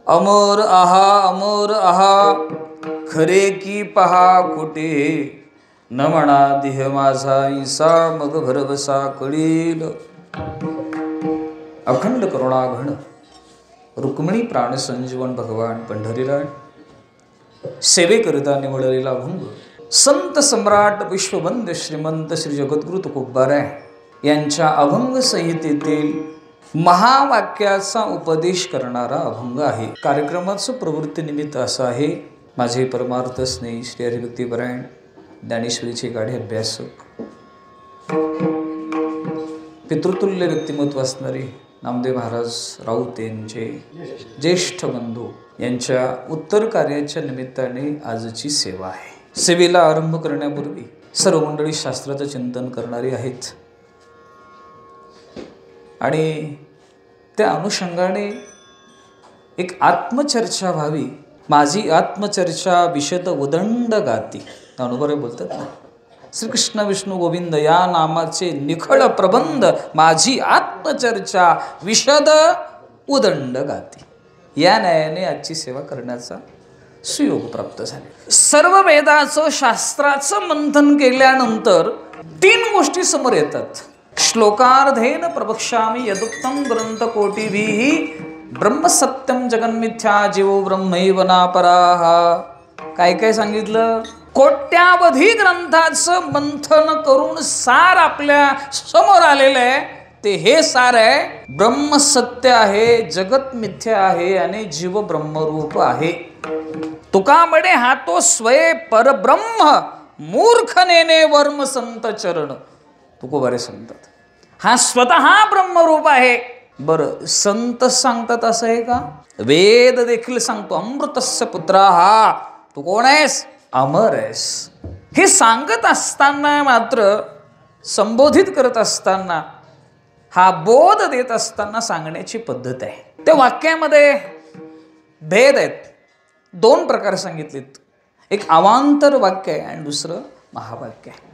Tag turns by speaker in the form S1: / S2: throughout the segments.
S1: अमर आहा खरे की पहा खोटे, न म्हणा देह माझा ईसा मग भरवसा कळील. अखंड करुणा घन रुक्मिणी प्राण संजीवन भगवान पंढरीराज, सेवेकरिता निवडलेला अभंग संत सम्राट विश्ववंद्य श्रीमंत श्री जगद्गुरु तुकोबाराय यांच्या अभंग संहितेतील महावाक्याचा उपदेश करणारा अभंग आहे. कार्यक्रमाचं प्रवृत्ती निमित्त असं आहे, माझे परमार्थ स्नेही श्री हरिभक्तीपरायण ज्ञानेश्वरीचे गाढे अभ्यासक, पितृतुल्य व्यक्तिमत्व असणारे नामदेव महाराज राऊत यांचे ज्येष्ठ बंधू यांच्या उत्तर कार्याच्या निमित्ताने आजची सेवा आहे. सेवेला आरंभ करण्यापूर्वी सर्व मंडळी शास्त्राचं चिंतन करणारी आहेत आणि त्या अनुषंगाने एक आत्मचर्चा व्हावी. माझी आत्मचर्चा विशद उदंड गाती, अनुभव बोलतात ना, श्रीकृष्ण विष्णू गोविंद या नामाचे निखळ प्रबंध माझी आत्मचर्चा विशद उदंड गाती. या न्यायाने आजची सेवा करण्याचा सुयोग प्राप्त झाले. सर्व वेदाचं शास्त्राचं मंथन केल्यानंतर 3 गोष्टी समोर येतात. श्लोकार्धेन प्रवक्ष्यामि यदुक्तं ग्रंथकोटिभिः ब्रह्मसत्यं जगन्मिथ्या जीवो ब्रह्मैव नापराः. काय काय सांगितलं? कोट्यावधी ग्रंथाचं मंथन करून सार आपल्या समोर आलेलं आहे. ते हे सार आहे, ब्रह्म सत्य आहे, जगत मिथ्या आहे आणि जीव ब्रह्मरूप आहे. तुका म्हणे हा तो स्वये परब्रह्म मूर्ख नेने वर्म संत चरण. तुकोबारे सांगतात हा स्वतः ब्रह्मरूप आहे. बरं, संत सांगतात असं आहे का? वेद देखील सांगतो अमृतस्य पुत्रा हा, तू कोण आहेस? अमर आहेस. हे सांगत असताना मात्र, संबोधित करत असताना, हा बोध देत असताना सांगण्याची पद्धत आहे. त्या वाक्यामध्ये भेद आहेत. 2 प्रकार सांगितलेत. एक अवांतर वाक्य आहे आणि दुसरं महावाक्य आहे.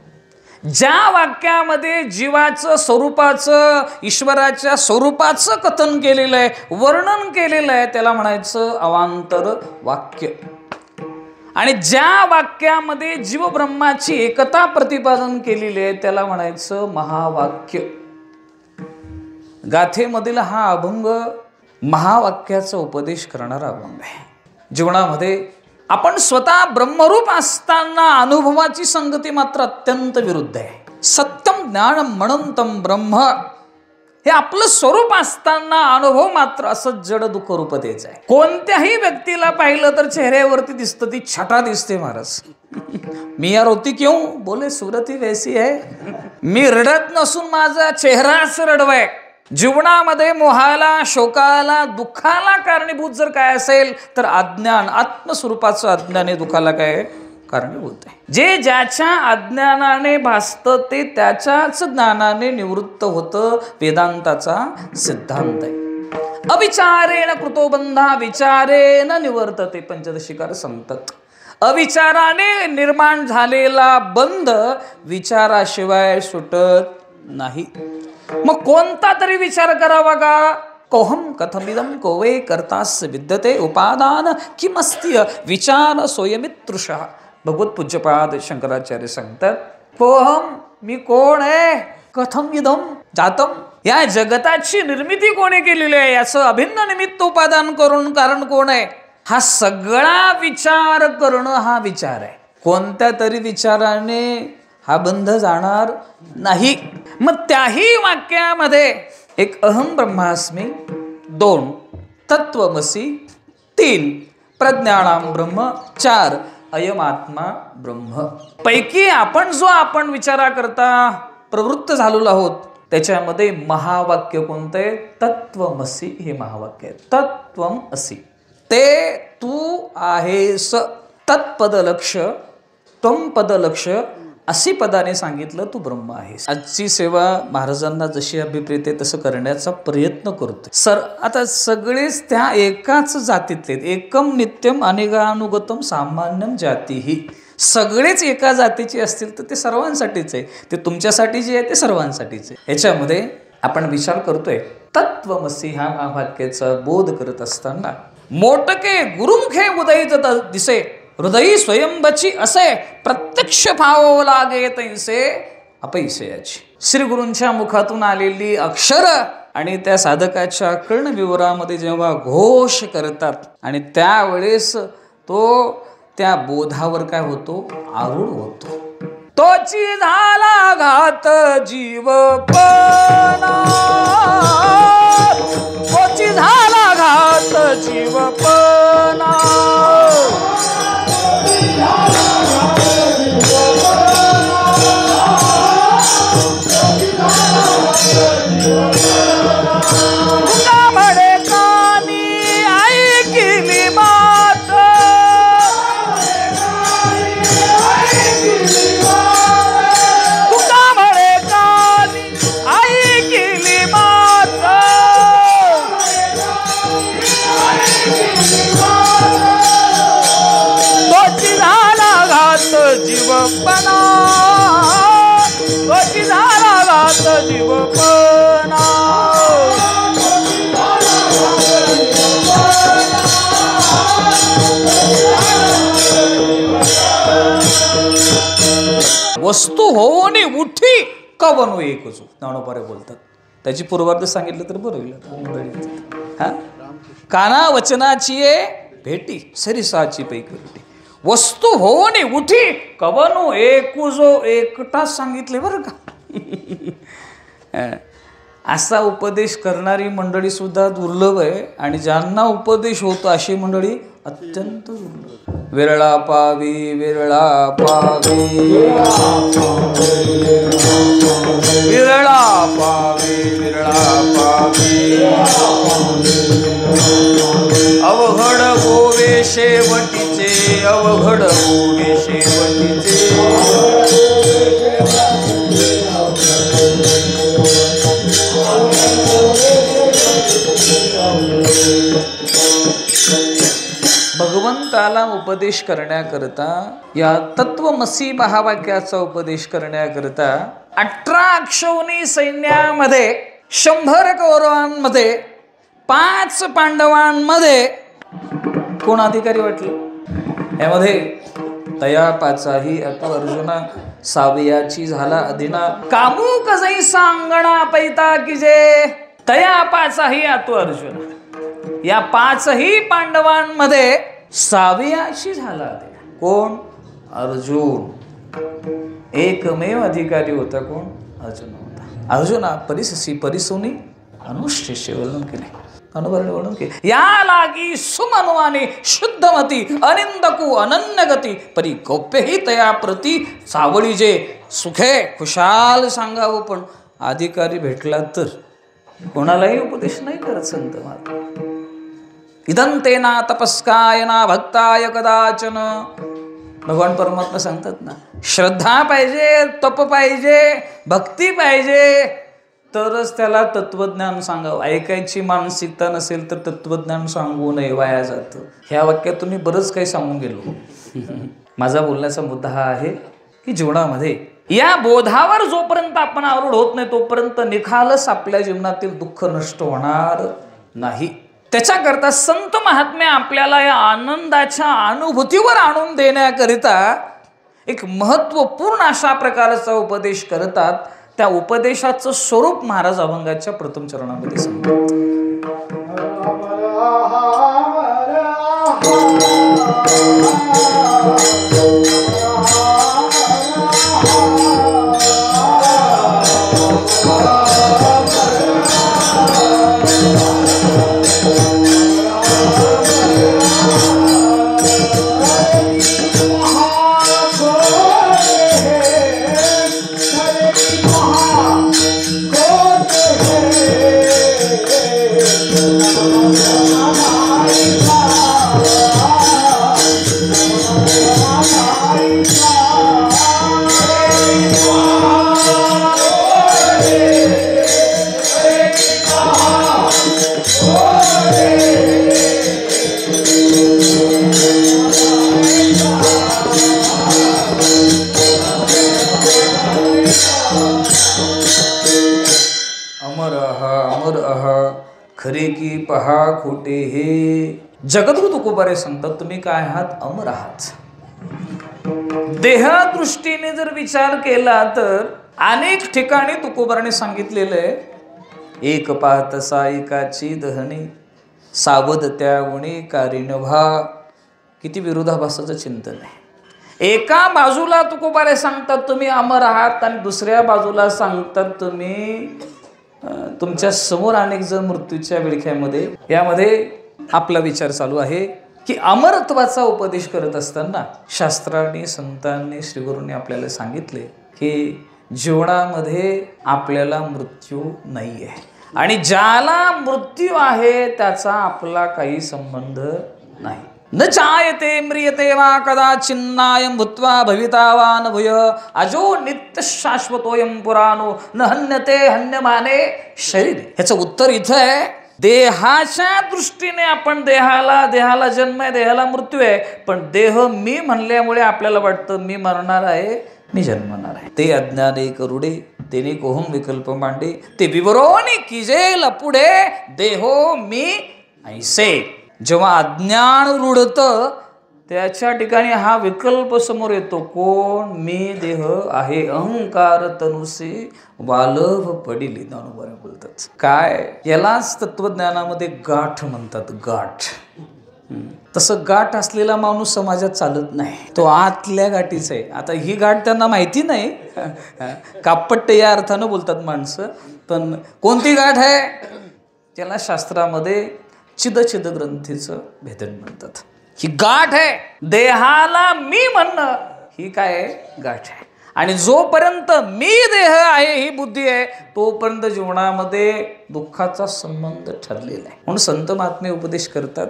S1: ज्या वाक्यामध्ये जीवाचं स्वरूपाचं, ईश्वराच्या स्वरूपाचं कथन केलेलं आहे, वर्णन केलेलं आहे, त्याला म्हणायचं अवांतर वाक्य. आणि ज्या वाक्यामध्ये जीव ब्रह्माची एकता प्रतिपादन केलेली आहे त्याला म्हणायचं महावाक्य. गाथेमधील हा अभंग महावाक्याचा उपदेश करणारा अभंग आहे. जीवनामध्ये आपण स्वतः ब्रह्मरूप असताना अनुभवाची संगती मात्र अत्यंत विरुद्ध आहे. सत्यम ज्ञानम मनंतम ब्रह्म हे आपलं स्वरूप असताना अनुभव मात्र असं जड दुःख रूपतेच आहे. कोणत्याही व्यक्तीला पाहिलं तर चेहऱ्यावरती दिसतं ती छटा दिसते. महाराज मिया रोती क्यों बोले सुरती वैसी है. मी रडत नसून माझा चेहराच रडवाय. जीवनामध्ये मोहाला, शोकाला, दुःखाला कारणीभूत जर काय असेल तर अज्ञान, आत्मस्वरूपाचं अज्ञान हे दुःखाला काय कारणीभूत आहे. जे ज्याच्या अज्ञानाने भासतं ते त्याच्याच ज्ञानाने निवृत्त होतं, वेदांताचा सिद्धांत आहे. अविचारेण कृतो बंधा विचारेण निवर्तते, पंचदशिकार सांगतात. अविचाराने निर्माण झालेला बंध विचाराशिवाय सुटत नाही. मग कोणता तरी विचार करावा का? कोहम कथमिदम कोवे कर्तास्य विद्यते उपादान किमस्ति विचार सोयमितृषः. भगवत पूज्यपाद शंकराचार्य सांगतात, कोहम मी कोण आहे, कथम इदम जातम या जगताची निर्मिती कोणी केलेली आहे, याचं अभिन्न निमित्त उपादान करून कारण कोण आहे, हा सगळा विचार करणं हा विचार आहे. कोणत्या तरी विचाराने हा बंध जाणार नाही. मग त्याही वाक्यामध्ये एक अहम ब्रह्मास्मी, 2 तत्वमसी, 3 प्रज्ञानाम ब्रह्म, 4 अयम आत्मा ब्रह्म. पैकी आपण विचाराकरता प्रवृत्त झालेलो आहोत त्याच्यामध्ये महावाक्य कोणतं आहे? तत्वमसी हे महावाक्य आहे. तत्वम असी, ते तू आहेस. तत्पद लक्ष, त्वम पद लक्ष, अशी पदाने सांगितलं तू ब्रह्म आहेस. आजची सेवा महाराजांना जशी अभिप्रेत आहे तसं करण्याचा प्रयत्न करतो. आता सगळेच त्या एकाच जातीतले, एकम नित्यम अनेकानुगतम सामान्यम जातीही, सगळेच एका जातीचे असतील तर ते सर्वांसाठीच आहे. ते तुमच्यासाठी जे आहे ते सर्वांसाठीच आहे. याच्यामध्ये आपण विचार करतोय तत्वमसी ह्या वाक्याचा बोध करत असताना मोटके गुरुमुखे उदयित दिसे, हृदयी स्वयंबची असे, प्रत्यक्ष भाव लागे तैसे अपैसेयाची. श्री गुरूंच्या मुखातून आलेली अक्षर आणि त्या साधकाच्या कर्णविवरामध्ये जेव्हा घोष करतात आणि त्यावेळेस तो त्या बोधावर काय होतो, आरूढ होतो. तोची झाला घात जीवपणा, तोची झाला घात जीवपणा. तुका म्हणे कानी ऐकिली मात, तुका म्हणे कानी ऐकिली मात. तोची झाला घात जीवपणा, तोची झाला घात जीवपणा. वस्तू होऊन उठी कवनो एकजू, ज्ञानोबारे बोलतात. त्याची पूर्वार्ध सांगितलं तर बरं होईल. हा, काना वचनाची भेटी सरिसाची पैकी, वस्तू होऊन उठी कवनो एकूजो, एकटा सांगितले बरं का. असा उपदेश करणारी मंडळी सुद्धा दुर्लभ आहे आणि ज्यांना उपदेश होतो अशी मंडळी अत्यंत दुर्लभ. विरळा पावी, विरळा पावी, विरळा पावी, विरळा पावी. अवघड गोवे शेवटीचे, अवघड गोवे शेवटीचे. भगवंताला उपदेश करण्याकरता, या तत्वमसी महावाक्याचा उपदेश करण्याकरता 18 अक्षौणी सैन्यामध्ये 100 कौरवांमध्ये 5 पांडवांमध्ये कोण अधिकारी वाटलं? यामध्ये तयापाचाही अतो अर्जुना, सावयाची झाला अदिना, कामुक जैसा अंगणा पैता की जे. तयापाचाही अतो अर्जुना, या 5ही पांडवांमध्ये सावयाची झाला अदिना. कोण? अर्जुन. एकमेव अधिकारी होता. कोण? अर्जुन होता. अर्जुना परिससी परिसोनी अनुष्ठेचे वर्णन केले, वर्णन केले. या लागी सुमनवाने शुद्धमती, अनिंदकू अनन्यगती, परी गौप्यही तया प्रती. सावळी जे सुखे खुशाल सांगावं, पण अधिकारी भेटला तर कोणालाही उपदेश नाही करत संत महात्मा. इदंतेना तपस्काय ना भक्ताय कदाचन. भगवान परमात्मा सांगतात ना, श्रद्धा पाहिजे, तप पाहिजे, भक्ती पाहिजे, तरच त्याला तत्वज्ञान सांगावं. ऐकायची मानसिकता नसेल तर तत्वज्ञान सांगू नये, वाया जातं. ह्या वाक्यातून मी बरंच काही सांगून गेलो. माझा बोलण्याचा मुद्दा हा आहे की जीवनामध्ये या बोधावर जोपर्यंत आपण आरूढ होत नाही तोपर्यंत निखालस आपल्या जीवनातील दुःख नष्ट होणार नाही. त्याच्याकरता संत महात्मे आपल्याला या आनंदाच्या अनुभूतीवर आणून देण्याकरिता एक महत्वपूर्ण अशा प्रकारचा उपदेश करतात. त्या उपदेशाचं स्वरूप महाराज अभंगाच्या प्रथम चरणामध्ये सांगतात. पहा खोटे हे जगद्गुरु तुकोबारे सांगतात तुम्ही काय आहात अमर आहात. देहदृष्टीने जर विचार केला तर अनेक ठिकाणी तुकोबाराने सांगितलेलं आहे, एक पाहत सायकाची दहनी सावध त्या गुणी कारिण भा. किती विरोधाभासाचं चिंतन आहे. एका बाजूला तुकोबारे सांगतात तुम्ही अमर आहात आणि दुसऱ्या बाजूला सांगतात तुम्ही तुमच्या समोर अनेक जण मृत्यूच्या विळख्यामध्ये. यामध्ये आपला विचार चालू आहे की अमरत्वाचा उपदेश करत असताना शास्त्रांनी संतांनी श्रीगुरूंनी आपल्याला सांगितले की जीवनामध्ये आपल्याला मृत्यू नाही आहे आणि ज्याला मृत्यू आहे त्याचा आपला काही संबंध नाही. न जायते म्रियते वा कदाचिन्नायं भूत्वा भविता वा न भूय अजो नित्य शाश्वतोयं पुराणो न हन्यते हन्यमाने शरीर. ह्याचं उत्तर इथं आहे. देहाच्या दृष्टीने आपण देहाला जन्म आहे, देहाला मृत्यू आहे, पण देह मी म्हणल्यामुळे आपल्याला वाटतं मी मरणार आहे, मी जन्मणार आहे. ते अज्ञाने करुडे तेने कोहम विकल्प मांडे ते विवरोनी किजे लपुडे देहो मी ऐसे. जेव्हा अज्ञान रुढतं त्याच्या ठिकाणी हा विकल्प समोर येतो, कोण मी देह आहे. अहंकार तनुसे वालभ पडिली ज्ञानोबा बोलतात. काय यालाच तत्वज्ञानामध्ये गाठ म्हणतात. गाठ तसं गाठ असलेला माणूस समाजात चालत नाही, तो आतल्या गाठीचा आहे. आता ही गाठ त्यांना माहिती नाही, कापट्ट या अर्थानं बोलतात माणसं, पण कोणती गाठ आहे त्याला शास्त्रामध्ये चिद ग्रंथीचं भेदन म्हणतात. ही गाठ आहे. देहाला मी म्हणणं ही काय आहे गाठ आहे. आणि जोपर्यंत मी देह आहे ही बुद्धी आहे तोपर्यंत जीवनामध्ये दुःखाचा संबंध ठरलेला आहे. म्हणून संत महात्मे उपदेश करतात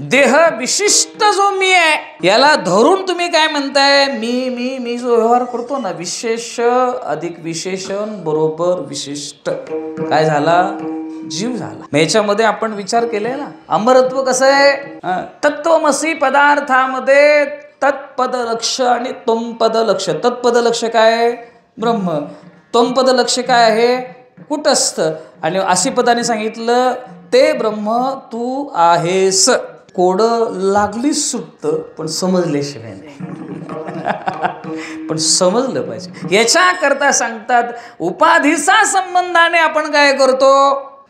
S1: देह विशिष्ट जो मी आहे याला धरून तुम्ही काय म्हणताय, मी मी मी जो व्यवहार करतो ना, विशेष अधिक विशेषण बरोबर विशिष्ट काय झाला, जीव झाला. याच्यामध्ये आपण विचार केले ना, अमरत्व कसं आहे. तत्वमसी पदार्थामध्ये तत्पद लक्ष आणि त्वंपद लक्ष. तत्पद लक्ष काय आहे, ब्रह्म. त्वंपद लक्ष काय आहे, कुटस्थ. आणि अशी पदाने सांगितलं ते ब्रह्म तू आहेस. कोड लागली सुटत पण समजल्याशिवाय नाही. पण समजलं पाहिजे. याच्याकरता सांगतात उपाधीचा संबंधाने आपण काय करतो.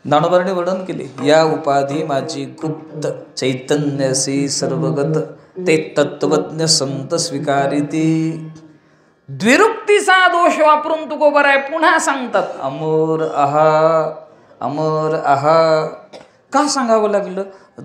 S1: ज्ञानोबाने वर्णन केले, या उपाधी माझी गुप्त चैतन्यसी सर्वगत ते तत्वज्ञ संत स्वीकारिती. द्विरुक्तीचा दोष वापरून तुकोबाराय पुन्हा सांगतात अमर आहा अमर आहा. का सांगावं लागलं,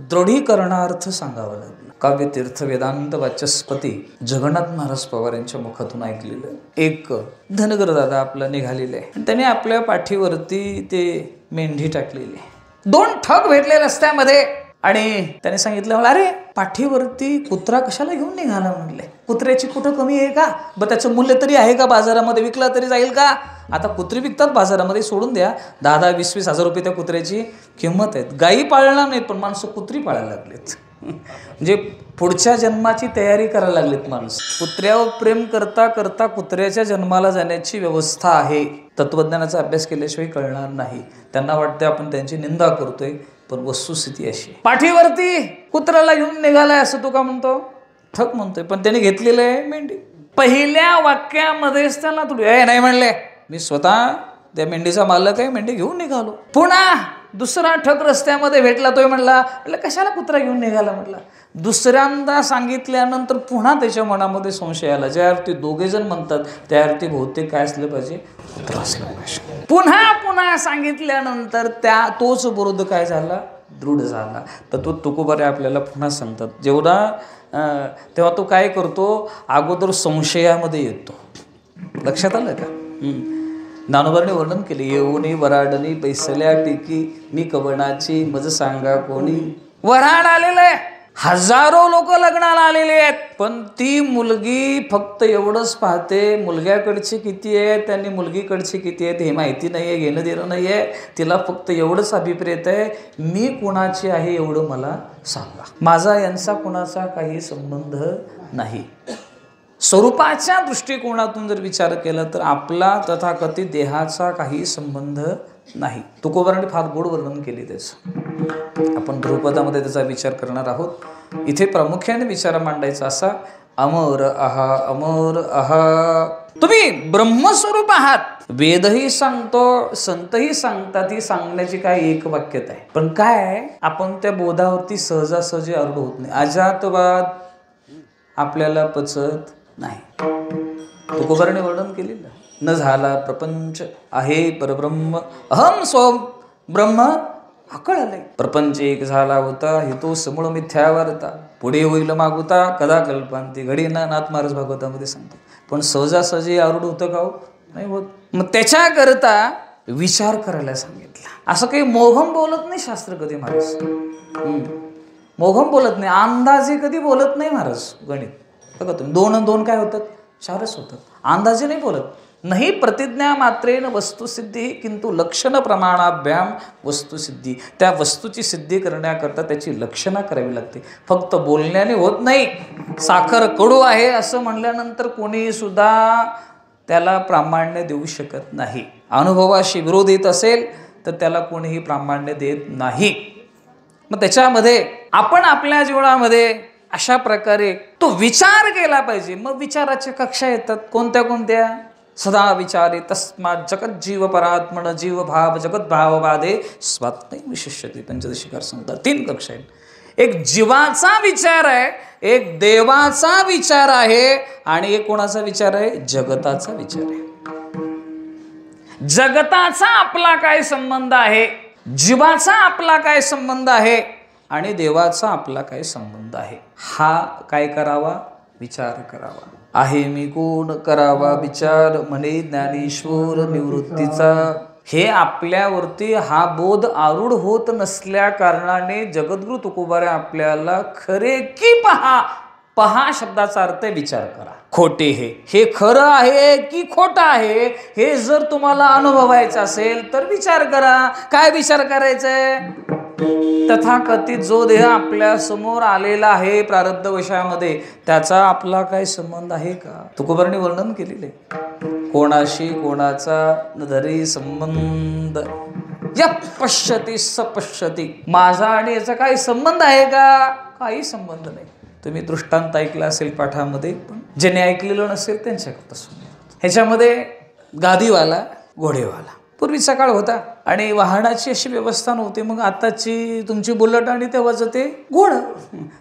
S1: दृढीकरणार्थ सांगावं लागलं. काव्यतीर्थ वेदांत वाचस्पती जगन्नाथ महाराज पवार यांच्या मुखातून ऐकलेलं. एक धनगर दादा आपला निघालेला आहे, त्याने आपल्या पाठीवरती ते मेंढी टाकलेली. दोन ठग भेटले रस्त्यामध्ये आणि त्याने सांगितलं मला, अरे पाठीवरती कुत्रा कशाला घेऊन निघाला म्हणले. कुत्र्याची कुठं कमी आहे का, ब त्याचं मूल्य तरी आहे का, बाजारामध्ये विकला तरी जाईल का. आता कुत्री विकतात बाजारामध्ये, सोडून द्या. 10-20 हजार रुपये त्या कुत्र्याची किंमत आहे. गायी पाळणार नाहीत पण माणसं कुत्री पाळायला लागलेत. म्हणजे पुढच्या जन्माची तयारी करायला लागलीत माणूस. कुत्र्यावर प्रेम करता करता कुत्र्याच्या जन्माला जाण्याची व्यवस्था आहे. तत्वज्ञानाचा अभ्यास केल्याशिवाय कळणार नाही. त्यांना वाटतं आपण त्यांची निंदा करतोय, पण वस्तुस्थिती अशी. पाठीवरती कुत्र्याला घेऊन निघालाय असं तो का म्हणतो, ठक म्हणतोय, पण त्याने घेतलेलं आहे मेंढी. पहिल्या वाक्यामध्येच त्याला तुला नाही म्हणले, मी स्वतः त्या मेंढीचा मालक आहे, मेंढी घेऊन निघालो. पुन्हा दुसरा ठग रस्त्यामध्ये भेटला, तो म्हणला कशाला कुत्रा घेऊन निघाला म्हटला. दुसऱ्यांदा सांगितल्यानंतर पुन्हा त्याच्या मनामध्ये संशय आला. ज्या अर्थी दोघे जण म्हणतात त्या अर्थी बहुतेक काय असलं पाहिजे, कुत्रा असलं पाहिजे. पुन्हा पुन्हा सांगितल्यानंतर त्या तोच विरोध काय झाला, दृढ झाला. तर तो तुकोबारे आपल्याला पुन्हा सांगतात. जेवढा तेव्हा तो काय करतो, अगोदर संशयामध्ये येतो. लक्षात आलं का. ज्ञानोबाने वर्णन केले, येऊनी वराडनी बैसल्या टेकी मी कवनाची मज सांगा कोणी. वराड आलेलं आहे, हजारो लोक लग्नाला आलेले आहेत, पण ती मुलगी फक्त एवढंच पाहते, मुलग्याकडचे किती आहेत त्यांनी मुलगीकडचे किती आहेत हे माहिती नाही आहे, घेणं देणं नाही आहे. तिला फक्त एवढंच अभिप्रेत आहे, मी कुणाची आहे एवढं मला सांगा, माझा यांचा कुणाचा काही संबंध नाही. स्वरूपाच्या दृष्टिकोनातून जर विचार केला तर आपला तथाकथित देहाचा काही संबंध नाही. तुकोबारांनी फार गोड वर्णन केले त्याचं. आपण ध्रुपदामध्ये त्याचा विचार करणार आहोत. इथे प्रामुख्याने विचार मांडायचा असा, अमर आहा, अमर आहा. तुम्ही ब्रह्मस्वरूप आहात. वेदही सांगतो, संतही सांगतात. ही सांगण्याची काय एक वाक्यता आहे. पण काय आपण त्या बोधावरती सहजासहजी आरूढ होत नाही. अजातवाद आपल्याला पचत नाही. तुकोबाराने वर्णन केलेलं. न झाला प्रपंच आहे परब्रह्म, अहम स्वम ब्रह्म आकळले. प्रपंच एक झाला होता, हे तो समूळ मिथ्या वार्ता. पुढे होईल मागुता, कदा कल्पांती घडी ना. नाथ महाराज भागवतामध्ये सांगतो. पण सहजासहजी आरूढ होतं का हो? नाही होत. मग त्याच्याकरता विचार करायला सांगितला. असं काही मोघम बोलत नाही शास्त्र कधी महाराज. मोघम बोलत नाही, अंदाजे कधी बोलत नाही महाराज. गणित बघा तुम्ही, 2 आणि 2 काय होतात? 4च होतात. अंदाजे नाही बोलत. नाही प्रतिज्ञा मात्रेन वस्तुसिद्धी, किंतु लक्षण प्रमाणाभ्याम वस्तुसिद्धी. त्या वस्तूची सिद्धी करण्याकरता त्याची लक्षणा करावी लागते. फक्त बोलण्याने होत नाही. साखर कडू आहे असं म्हणल्यानंतर कोणी सुद्धा त्याला प्रामाण्य देऊ शकत नाही. अनुभवाशी विरोध येत असेल तर त्याला कोणीही प्रामाण्य देत नाही. मग त्याच्यामध्ये आपण आपल्या जीवनामध्ये अशा प्रकारे तो विचार केला पाहिजे. मग विचाराच्या कक्षा येतात. कोणत्या कोणत्या? सदा विचारे तस्मात् जगत जीव परात्मन जीव भाव जगत भाववादे स्वात्म विशिष्यते. पंचदशिकार सांगतात 3 कक्षा आहेत. एक जीवाचा विचार आहे, एक देवाचा विचार आहे, आणि एक कोणाचा विचार आहे? जगताचा विचार आहे. जगताचा आपला काय संबंध आहे, जीवाचा आपला काय संबंध आहे, आणि देवाचा आपला काय संबंध आहे, हा काय करावा? विचार करावा. आहे मी कोण करावा विचार, म्हणे ज्ञानेश्वर निवृत्तीचा. हे आपल्यावरती हा बोध आरूढ होत नसल्या कारणाने जगद्गुरु तुकोबारे आपल्याला खरे की पहा, पहा शब्दाचा अर्थ विचार करा. खोटे हे खरं आहे की खोटं आहे, हे जर तुम्हाला अनुभवायचं असेल तर विचार करा. काय विचार करायचंय? तथाकथित जो देह आपल्या समोर आलेला आहे प्रारब्ध वशामध्ये, त्याचा आपला काय संबंध आहे का? तुकोबारांनी वर्णन केलेले. कोणाशी कोणाचा न धरी संबंध, या पश्यती सपश्यती. माझा आणि याचा काही संबंध आहे का? काही संबंध नाही. तुम्ही दृष्टांत ऐकला असेल पाठामध्ये, पण ज्याने ऐकलेलं नसेल त्यांच्याकरता ह्याच्यामध्ये गादीवाला, घोडेवाला. पूर्वीचा काळ होता आणि वाहनाची अशी व्यवस्था नव्हती. मग आताची तुमची बुलेट आणि तेव्हाचं ते घोडं,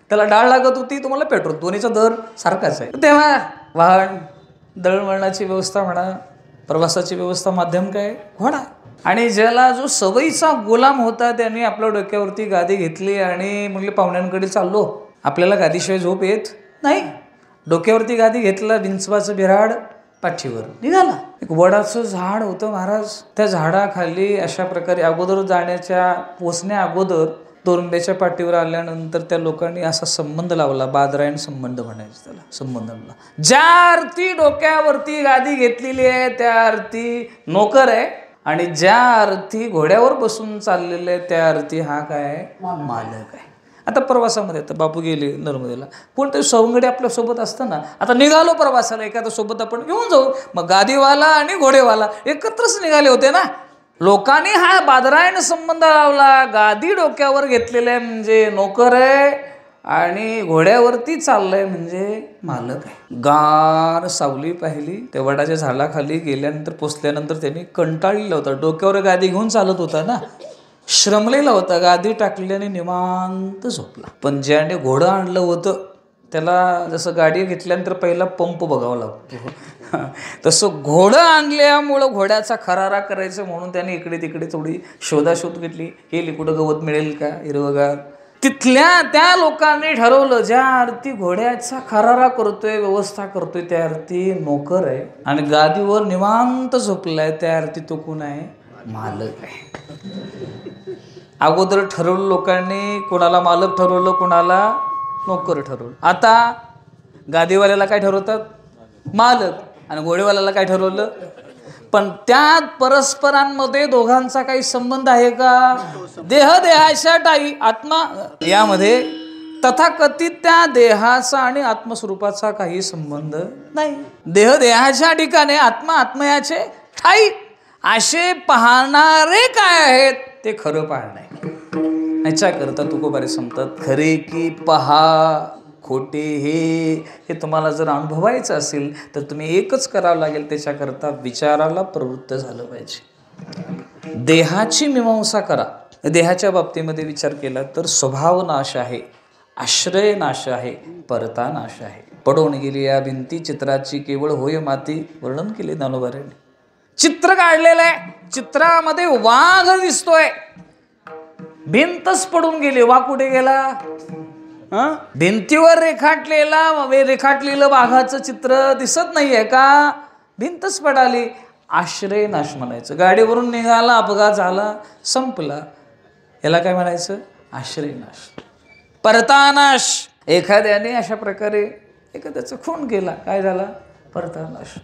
S1: त्याला डाळ लागत होती, तुम्हाला पेट्रोल, दोन्हीचा दर सारखाच आहे. तेव्हा वाहन, दळणवळणाची व्यवस्था म्हणा, प्रवासाची व्यवस्था, माध्यम काय? घोडा. आणि ज्याला जो सवयीचा गुलाम होता त्याने आपल्या डोक्यावरती गादी घेतली आणि म्हणले पाहुण्यांकडे चाललो, आपल्याला गादीशिवाय झोप येत नाही. डोक्यावरती गादी घेतला, विंचवाचं बिऱ्हाड पाठीवर निघाला. एक वडाचं झाड होतं महाराज. त्या झाडाखाली अशा प्रकारे अगोदर जाण्याच्या पोचण्या अगोदर दोरंब्याच्या पाठीवर आल्यानंतर त्या लोकांनी असा संबंध लावला, बादरायण संबंध म्हणायचं त्याला. संबंध लावला. ज्या अर्थी डोक्यावरती गादी घेतलेली आहे त्या अर्थी नोकर आहे, आणि ज्या अर्थी घोड्यावर बसून चाललेले आहे त्या अर्थी हा काय? मालक आहे. आता प्रवासामध्ये आता बापू गेले नर्मदेला, कोणतरी सवंगडी आपल्या सोबत असताना आता निघालो प्रवासाला, एखाद्या सोबत आपण घेऊन जाऊ. मग गादीवाला आणि घोडेवाला एकत्रच निघाले होते ना. लोकांनी हा बादरायण संबंध लावला. गादी डोक्यावर घेतलेला आहे म्हणजे नोकर आहे, आणि घोड्यावरती चाललंय म्हणजे मालक आहे. गार सावली पाहिली. त्या वडाच्या झाडाखाली गेल्यानंतर पोचल्यानंतर त्यांनी कंटाळलेला होता. डोक्यावर गादी घेऊन चालत होता ना, श्रमलेला होता. गादी टाकल्याने निवांत झोपला. पण ज्याने घोडं आणलं होतं त्याला जसं गाडी घेतल्यानंतर पहिला पंप बघावा लागतो, तसं घोडं आणल्यामुळं घोड्याचा खरारा करायचं म्हणून त्याने इकडे तिकडे थोडी शोधाशोध घेतली. गेली कुठं गवत मिळेल का हिरवगार. तिथल्या त्या लोकांनी ठरवलं ज्या अर्थी घोड्याचा खरारा करतोय, व्यवस्था करतोय, त्या अर्थी नोकर आहे, आणि गादीवर निवांत झोपलाय त्या अर्थी तो कोण आहे? मालक आहे. अगोदर ठरवलं लोकांनी, कोणाला मालक ठरवलं, कोणाला नोकर ठरवलं. आता गादीवाल्याला काय ठरवतात? मालक. आणि घोडेवाल्याला काय ठरवलं? पण त्यात परस्परांमध्ये दोघांचा काही संबंध आहे का? देह देहाच्या टाई, आत्मा यामध्ये तथाकथित त्या देहाचा आणि आत्मस्वरूपाचा काही संबंध नाही. देह देहाच्या ठिकाणी, आत्मा आत्मयाचे ठाई. असे पाहणारे काय आहेत ते खरं पाहणे. याच्याकरता तुकोबारे सांगतात खरे की पहा खोटे हे तुम्हाला जर अनुभवायचं असेल तर तुम्ही एकच करावं लागेल, त्याच्याकरता विचाराला प्रवृत्त झालं पाहिजे. देहाची मीमांसा करा. देहाच्या बाबतीमध्ये विचार केला तर स्वभाव नाश आहे, आश्रय नाश आहे, परता नाश आहे. पडून गेली या भिंती चित्राची केवळ होय माती, वर्णन केले ज्ञानोबारांनी. चित्र काढलेलं आहे, चित्रामध्ये वाघ दिसतोय, भिंतच पडून गेली, वाघ कुठे गेला? भिंतीवर रेखाटलेलं वाघाचं चित्र दिसत नाहीये का? भिंतच पडाली. आश्रय नाश म्हणायचं. गाडीवरून निघाला, अपघात झाला, संपला, याला काय म्हणायचं? आश्रय नाश, परता नाश. एखाद्याने अशा प्रकारे एखाद्याचा खून केला, काय झाला? परता नाश.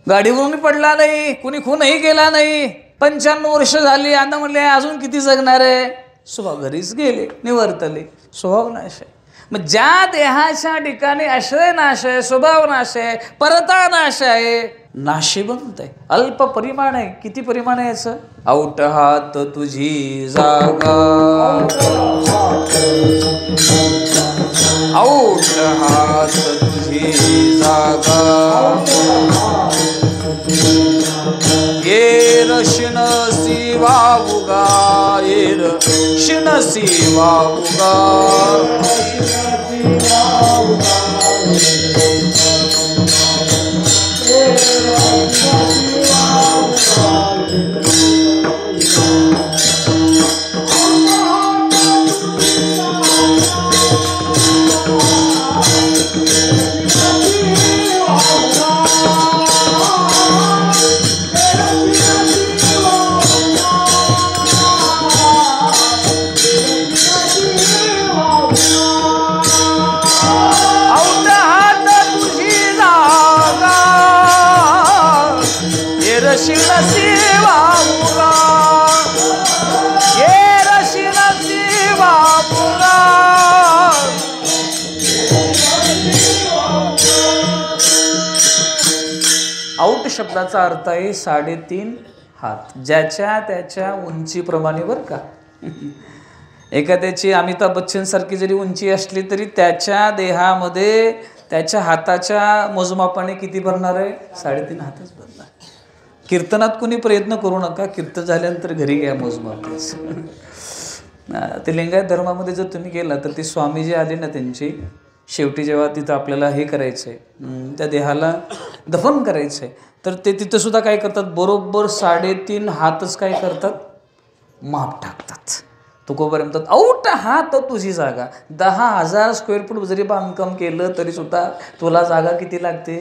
S1: गाडीवरून पडला नाही, कुणी खूनही केला नाही, 95 वर्ष झाली, आता म्हणले अजून किती जगणार आहे? स्वभाव घरीच गेले, निवर्तले, स्वभाव नाश आहे. मग ज्या देहाच्या ठिकाणी आश्रय नाश आहे, स्वभाव नाश आहे, परता नाश आहे, नाशिवंत आहे, अल्प परिमाण आहे. किती परिमाण आहे याचं? औट हात तुझी जागा, औट हात तुझी जागा, येर शिनसी वावुगा, येर शिनसी वावुगा. औट शब्दाचा अर्थ आहे 3.5 हात, ज्याच्या त्याच्या उंचीप्रमाणे. बरं का, एखाद्याची अमिताभ बच्चन सारखी जरी उंची असली तरी त्याच्या देहामध्ये त्याच्या हाताच्या मोजमापाने किती भरणार आहे? 3.5 हातच भरणार. कीर्तनात कुणी प्रयत्न करू नका, कीर्तन झाल्यानंतर घरी घ्या मोजमाप. ते लिंगायत धर्मामध्ये जर तुम्ही गेला तर ते स्वामीजी आले ना, त्यांची शेवटी जेव्हा तिथं आपल्याला हे करायचं आहे, त्या देहाला दफन करायचं आहे, तर ते तिथं सुद्धा काय करतात? बरोबर 3.5 हातच काय करतात? माप टाकतात. तुकोबारे म्हणतात औट हात तुझी जागा. 10,000 स्क्वेअर फूट जरी बांधकाम केलं तरी सुद्धा तुला जागा किती लागते?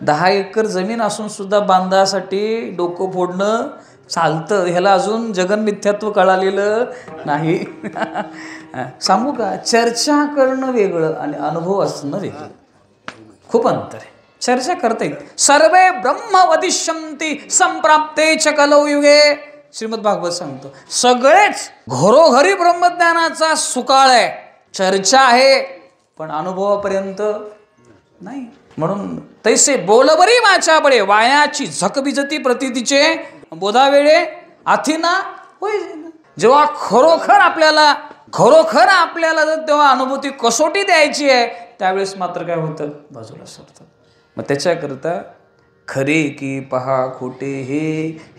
S1: 10 एकर जमीन असून सुद्धा बांधासाठी डोकं फोडणं चालतं. ह्याला अजून जगन मिथ्यात्व कळालेलं नाही. सांगू का, चर्चा करणं वेगळं आणि अनुभव असणं वेगळं, खूप अंतर आहे. चर्चा करता येईल. सर्वे ब्रह्म वदिष्यन्ति संप्राप्ते च कलौ युगे, श्रीमद भागवत सांगतो. सगळेच घरोघरी ब्रह्मज्ञानाचा सुकाळ आहे, चर्चा आहे, पण अनुभवापर्यंत नाही. म्हणून तैसे बोलबरी वाचा बळे, वायाची झक भिजती प्रतितीचे बोधावेळे आथिना होय. जेव्हा खरोखर आपल्याला जर तेव्हा अनुभूती कसोटी द्यायची आहे, त्यावेळेस मात्र काय होतं? बाजूला सरतं. मग त्याच्याकरता खरे की पहा खोटे,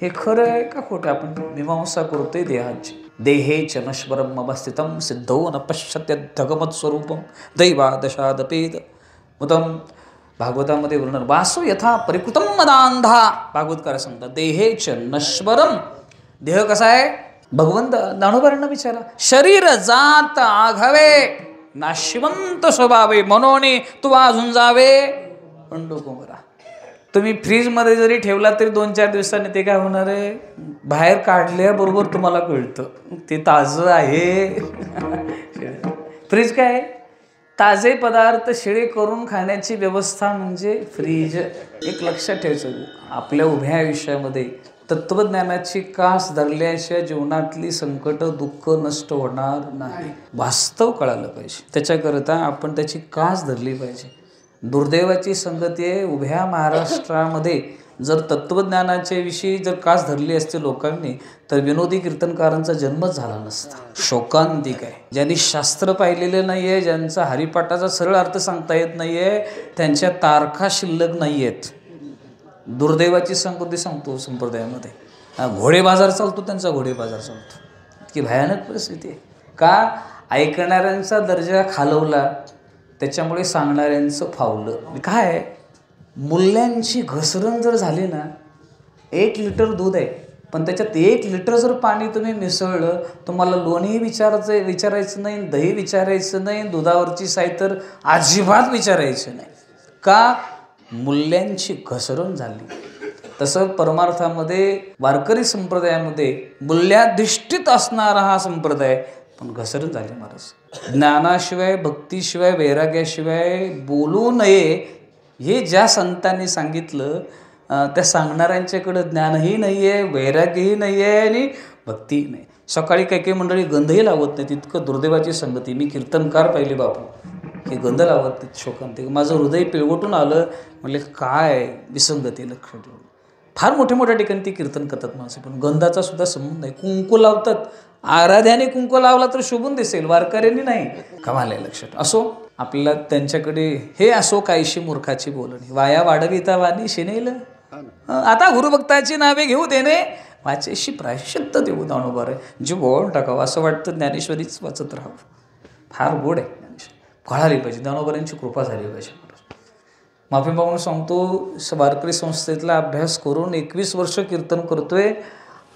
S1: हे खरं आहे का खोटं? आपण मीमांसा करतोय देहाची. देहेच नश्वरम अवस्थितम सिद्धो न पश्यत्य धगमत स्वरूपम दैवादशादपेद मुदम. भागवतामध्ये वर्णन वासो यथा परिकृतम मदांधा. भागवतकार सांगतात देहेच नश्वरम. देह कसा आहे? भगवंत ज्ञानोबारांना विचारा. शरीर जात आघावे, नाशिवंत स्वभावे, मनोने तू अजून जावे पंडोकुमरा. तुम्ही फ्रीजमध्ये जरी ठेवला तरी 2-4 दिवसांनी ते काय होणार आहे? बाहेर काढल्याबरोबर तुम्हाला कळतं ते ताजं आहे. फ्रीज काय? ताजे पदार्थ शिळे करून खाण्याची व्यवस्था म्हणजे फ्रीज. एक लक्षात ठेवायचं, आपल्या उभ्या आयुष्यामध्ये तत्वज्ञानाची कास धरल्याशिवाय जीवनातली संकट दुःख नष्ट होणार नाही. वास्तव कळालं पाहिजे, त्याच्याकरता आपण त्याची कास धरली पाहिजे. दुर्दैवाची संगती आहे, उभ्या महाराष्ट्रामध्ये जर तत्त्वज्ञानाच्या विषयी जर कास धरली असते लोकांनी तर विनोदी कीर्तनकारांचा जन्मच झाला नसता. शोकांतिक आहे. ज्यांनी शास्त्र पाहिलेलं नाही आहे, ज्यांचा हरिपाठाचा सरळ अर्थ सांगता येत नाही आहे, त्यांच्या तारखा शिल्लक नाही आहेत. दुर्दैवाची संगती सांगतो संप्रदायामध्ये. घोडे बाजार चालतो, त्यांचा घोडे बाजार चालतो. इतकी भयानक परिस्थिती आहे. का? ऐकणाऱ्यांचा दर्जा खालवला, त्याच्यामुळे सांगणाऱ्यांचं फावलं. काय मूल्यांची घसरण जर झाली ना, 1 लिटर दूध आहे पण त्याच्यात 1 लिटर जर पाणी तुम्ही मिसळलं, तुम्हाला लोणीही विचारायचं नाही, दही विचारायचं नाही, दुधावरची साय तर अजिबात विचारायचं नाही. का? मूल्यांची घसरण झाली. तसं परमार्थामध्ये वारकरी संप्रदायामध्ये मूल्याधिष्ठित असणारा हा संप्रदाय पण घसरण झाली महाराज. ज्ञानाशिवाय, भक्तीशिवाय, वैराग्याशिवाय बोलू नये हे ज्या संतांनी सांगितलं, त्या सांगणाऱ्यांच्याकडं ज्ञानही नाही आहे, वैराग्यही नाही आहे आणि भक्तीही नाही. सकाळी काही मंडळी गंधही लावत नाहीत. इतकं दुर्दैवाची संगती. मी कीर्तनकार पाहिले बापू, की गंध लावत नाहीत. शोकांतिक. माझं हृदय पिळवटून आलं. म्हणले काय विसंगती, लक्ष ठेवून. फार मोठ्या मोठ्या ठिकाणी ती कीर्तन करतात माणसं, पण गंधाचा सुद्धा संबंध नाही. कुंकू लावतात. आराध्याने कुंकू लावला तर शोभून दिसेल, वारकऱ्यांनी नाही. कमाल आहे. लक्षात असो. आपल्याला त्यांच्याकडे हे असो काहीशी मूर्खाची बोलणी. वाया वाढविता वाणी शिनेल, आता गुरुभक्ताची नावे घेऊ देणे, वाचेशी प्रायश्चित्त देऊ दानोबार. जे बोल टाकावं असं वाटतं. ज्ञानेश्वरीच वाचत राहावं. फार गोड आहे ज्ञानेश्वरी. कळाली पाहिजे. दानोबारांची कृपा झाली पाहिजे. माफी मागून सांगतो, वारकरी संस्थेतला अभ्यास करून 21 वर्ष कीर्तन करतोय.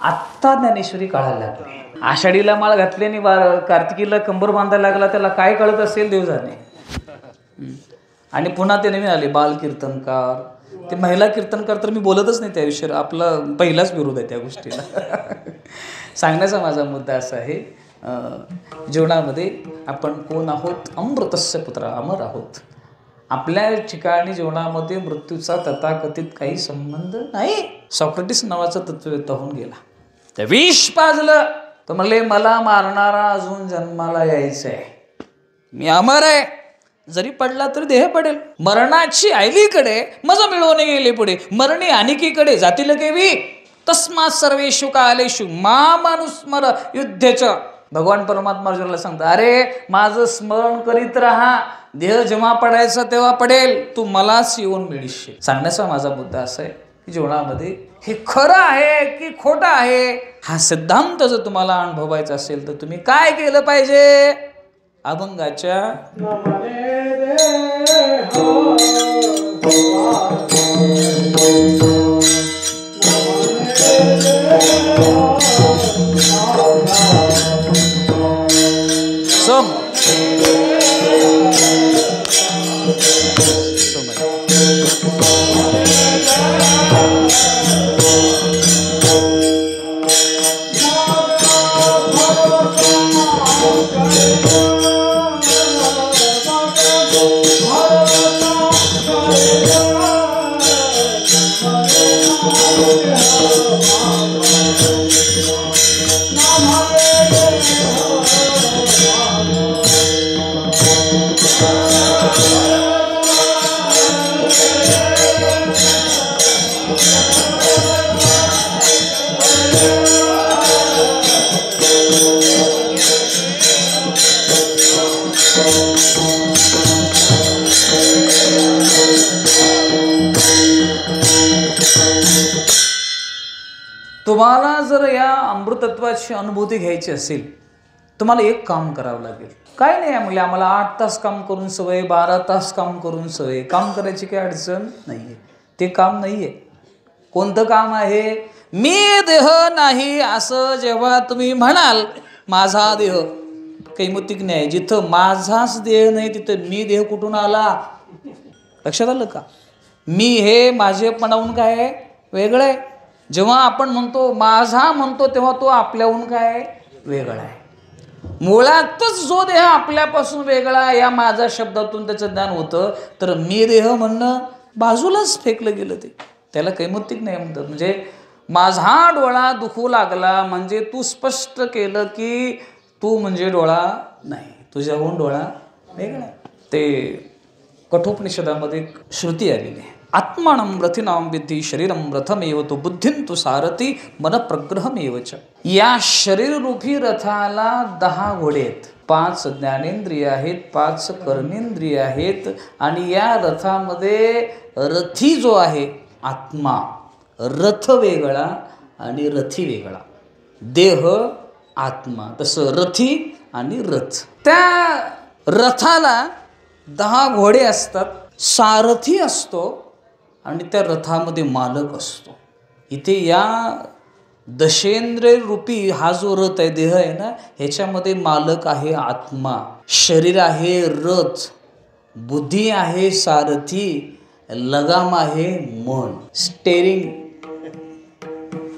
S1: आत्ता ज्ञानेश्वरी कळायला लागली. आषाढीला माळ घातली आणि कार्तिकीला कंबर बांधायला लागला. त्याला काय कळत असेल देव जाणे. आणि पुन्हा ते नवीन आले बाल कीर्तनकार, ते महिला कीर्तनकार. तर मी बोलतच नाही त्या विषयावर. आपला पहिलाच विरोध आहे त्या गोष्टीला. सांगण्याचा माझा मुद्दा असा आहे, जीवनामध्ये आपण कोण आहोत? अमृतस्य पुत्र, अमर आहोत. आपल्या ठिकाणी जीवनामध्ये मृत्यूचा तथाकथित काही संबंध नाही. सॉक्रेटिस नावाचा तत्ववेत्ता होऊन गेला. त्या विष पाजलं तर म्हणले मला मारणारा अजून जन्माला यायचं आहे. मी अमर आहे. जरी पडला तरी देह पडेल. मरणाची आयलीकडे मज मिळवणे गेले पुढे, मरणी अनिकीकडे जातील केवी. तस्मात सर्वेषु कालेषु मामनुस्मर युद्धेच. भगवान परमात्मा अर्जुनाला सांगतात, अरे माझं स्मरण करीत राहा. देह जेव्हा पडायचा तेव्हा पडेल, तू मलाच येऊन मिळशील. सांगण्याचा माझा मुद्दा असा आहे की जीवनामध्ये हे खरं आहे की खोटं आहे, हा सिद्धांत जर तुम्हाला अनुभवायचा असेल तर तुम्ही काय केलं पाहिजे? अभंगाच्या तुम्हाला जर या अमृतत्वाची अनुभूती घ्यायची असेल, तुम्हाला एक काम करावं लागेल. काय नाही म्हणजे आम्हाला 8 तास काम करून सवय, 12 तास काम करून सवय. काम करायची काही अडचण नाही आहे. ते काम नाही आहे. कोणतं काम आहे? मी देह नाही असं जेव्हा तुम्ही म्हणाल, माझा देह कैमुतिक न्याय. जिथं माझाच देह नाही तिथं मी देह कुठून आला? लक्षात आलं का? मी हे माझेपणाहून काय वेगळं आहे. जेव्हा आपण म्हणतो माझा म्हणतो तेव्हा तो आपल्याहून काय वेगळा आहे. मुळातच जो देह आपल्यापासून वेगळा या माझा शब्दातून त्याचं ज्ञान होतं, तर मी देह म्हणणं बाजूलाच फेकलं गेलं. ते त्याला कैमुतिक नाही म्हणतात. म्हणजे माझा डोळा दुखू लागला म्हणजे तू स्पष्ट केलं की तू म्हणजे डोळा नाही, तुझ्याहून डोळा वेगळा. ते कठोपनिषदामध्ये एक श्रुती आलेली आहे. आत्मानं रथिनां विद्धि शरीरं रथमेव तो बुद्धिं तु सारथी मन प्रग्रहमेव च. या शरीररूपी रथाला 10 घोडे आहेत, 5 ज्ञानेंद्रिय आहेत, 5 कर्मेंद्रिय आहेत आणि या रथामध्ये रथी जो आहे आत्मा, रथ वेगळा आणि रथी वेगळा, देह आत्मा, तसं रथी आणि रथ. त्या रथाला 10 घोडे असतात, सारथी असतो आणि त्या रथामध्ये मालक असतो. इथे या दशेंद्रिय रूपी हा जो रथ आहे, देह आहे ना, ह्याच्यामध्ये मालक आहे आत्मा, शरीर आहे रथ, बुद्धी आहे सारथी, लगाम आहे मन. स्टेरिंग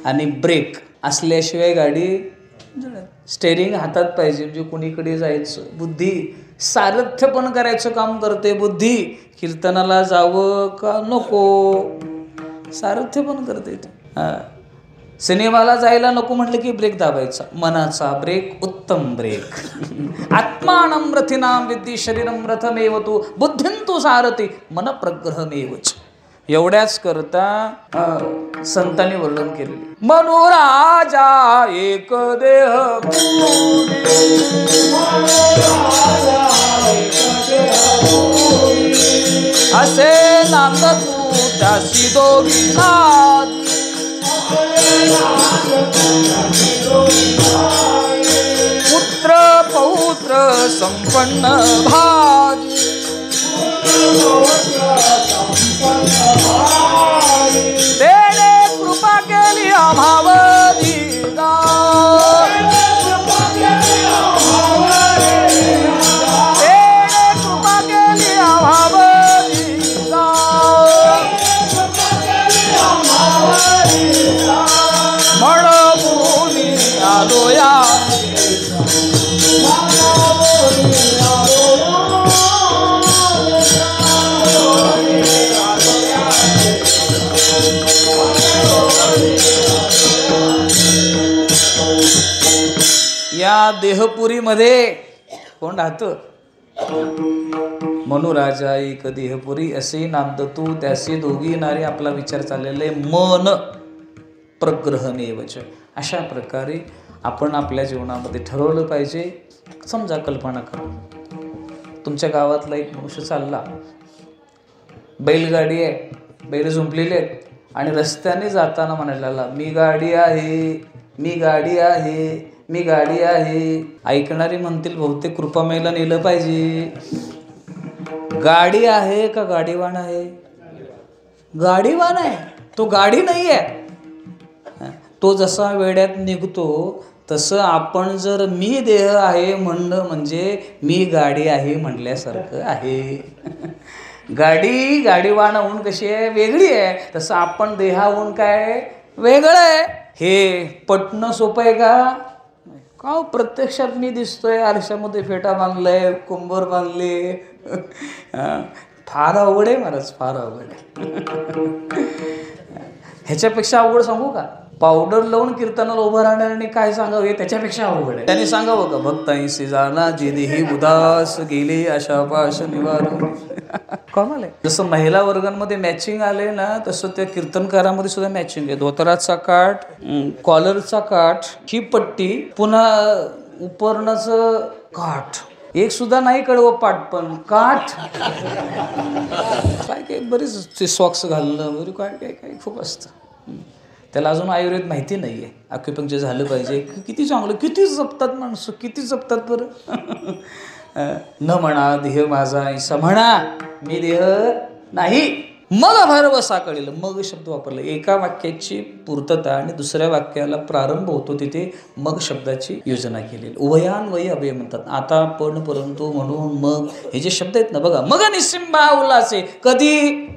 S1: आणि ब्रेक असल्याशिवाय गाडी, स्टेरिंग हातात पाहिजे म्हणजे कुणीकडे जायचं, बुद्धी सारथ्य पण करायचं काम करते बुद्धी, कीर्तनाला जावं का नको सारथ्य पण करते. सिनेमाला जायला नको म्हटलं की ब्रेक दाबायचा, मनाचा ब्रेक उत्तम ब्रेक. आत्मानं रथिनां विद्धि शरीरं रथमेव तु बुद्धिं तु सारथी मन प्रग्रहमेव च. एवढ्याच करता संतांनी वर्णन केलेले. मनोराजा एक देह असे नांद तू त्यासी दोघी नाथ, पुत्र पौत्र संपन्न भाग, तेने कृपा केली अभावती, तेने कृपा केली अभावती, म्हणून आलो या या देहपुरीमध्ये कोण राहतं? मनुराजा एक देहपुरी असे नांद तू त्यासी दोघी नारी. आपला विचार चाललेला आहे मन प्रग्रहमेवच. अशा प्रकारे आपण आपल्या जीवनामध्ये ठरवलं पाहिजे. समजा कल्पना करा, तुमच्या गावातला एक मनुष्य चालला, बैलगाडी आहे, बैल झुंपलेले आहेत आणि रस्त्याने जाताना म्हणायला मी गाडी आहे, मी गाडी आहे, मी गाडी आहे. ऐकणारी म्हणतील बहुतेक कृपामेला नेलं पाहिजे. गाडी आहे का गाडीवान आहे? गाडीवान आहे, तो गाडी नाही आहे. तो जसा वेड्यात निघतो तसं आपण जर मी देह आहे म्हणणं म्हणजे मी गाडी आहे म्हणल्यासारखं आहे. गाडी गाडीवानाहून कशी आहे? वेगळी आहे. तसं आपण देहाहून काय वेगळं आहे. हे पटणं सोपं आहे का? प्रत्यक्षात मी दिसतोय, आरशामध्ये फेटा बांधलाय, कुंभर बांधले. फार अवघड आहे महाराज, फार अवघड आहे. ह्याच्यापेक्षा अवघड सांगू का? पावडर लावून कीर्तनाला उभं राहणाऱ्यांनी काय सांगावं, हे त्याच्यापेक्षा अवघड आहे. त्यांनी सांगावं का भक्तांशी जाना जिनेही उदास गेले अशा पाश निवारण. कमाल आहे. जसं महिला वर्गांमध्ये मॅचिंग आले ना, तसं त्या कीर्तनकारामध्ये सुद्धा मॅचिंग आहे. धोतराचा काठ, कॉलरचा काठ, ही पट्टी, पुन्हा उपरणाचं काठ, एक सुद्धा नाही कडवं पाठ पण काठ. काय काय बरेच ते सॉक्स घालणं वगैरे काय काय काय खूप असतं. त्याला अजून आयुर्वेद माहिती नाही आहे. अक्युपंक्चर झालं पाहिजे. किती चांगलं, किती जपतात माणसं, किती जपतात बरं. न म्हणा देह माझा ऐसा, म्हणा मी देह नाही, मग भरवसा कळेल. मग शब्द वापरला. एका वाक्याची पूर्तता आणि दुसऱ्या वाक्याला प्रारंभ होतो तिथे मग शब्दाची योजना केलेली. उभयान्वयी अभय म्हणतात. आता पण, परंतु, म्हणून, मग हे जे शब्द आहेत ना बघा. मग निसिंबा उल्हासे, कधी